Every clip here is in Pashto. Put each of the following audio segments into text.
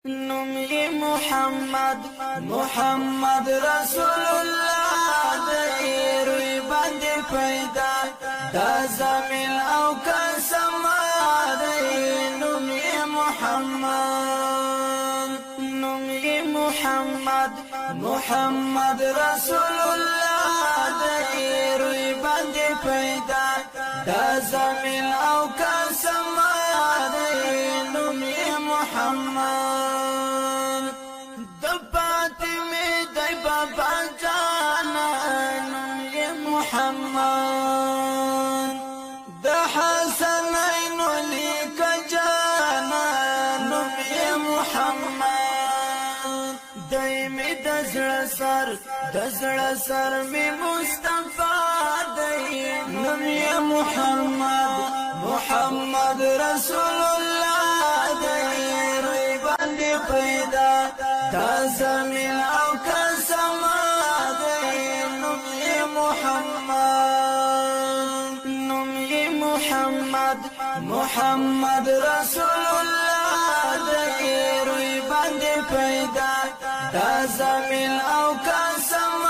نومي محمد رسول الله دې روي باندې پیدا دا زمين او قسم دې نومي محمد رسول الله دې روي باندې پیدا دا زمين او قسم دې نومي محمد بابا جانا نومي محمد د حسنين لك جانا نومي محمد دايمي دزړه سر می مصطفی دای نومي محمد رسول الله دای روي باندې پیدا دا زمين او قسم دای نومي محمد رسول الله دای روي باندې پیدا دا زمين او قسم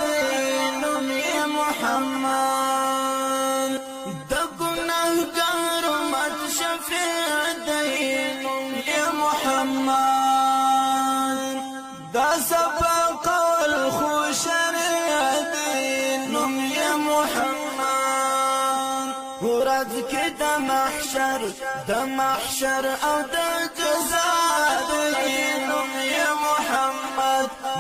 دای نومي محمد د ګناهګار مت شفیع دای نومي محمد دا سبق والخشر نومي محمد ورد کې د محشر او د جزاء نومي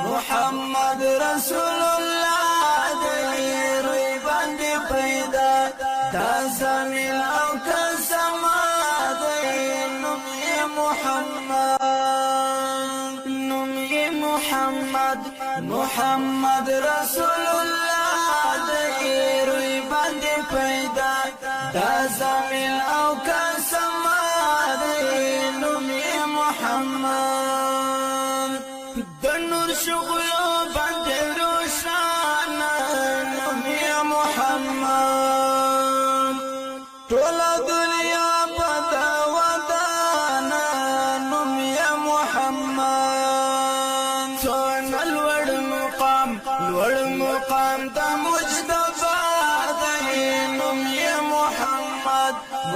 محمد رسول الله دې روي باندې پیدا دا زمين او قسم دې نومي محمد رسول الله دې روي باندې پیدا دا زمين او قسم دې نومي محمد د نور شغلو باندې روشان نومي محمد ټول دنیا په ودان نومي محمد څون لوړ مقام د مجتبی دې نومي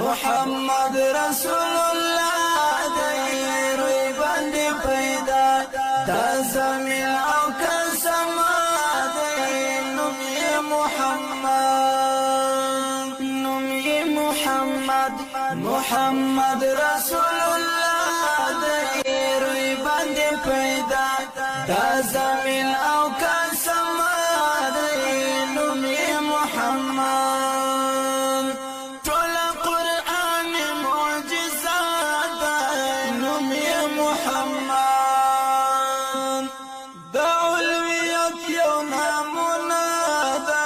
محمد رسول الله دې روي باندې پیدا دا زمين او قسم دې نومي محمد رسول الله دې روي باندې پیدا دا زمين او قسم دې نومي محمد ټول قران معجزات نومي محمد د علویت یو نامونه دا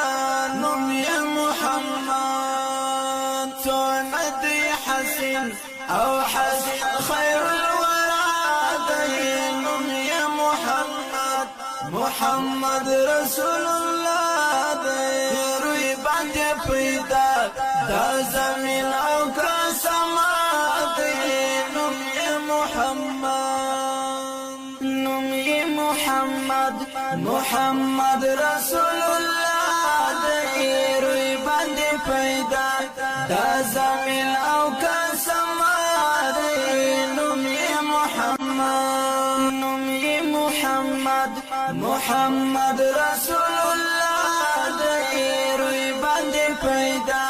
نومي محمد څون دی حسین او حسین خیر الورى نومي محمد رسول الله دې روي باندې پیدا دا زمين او قسم دې نومي محمد رسول الله دې روي باندې پیدا دا زمين او قسم دې نومي محمد رسول الله دې روي باندې پیدا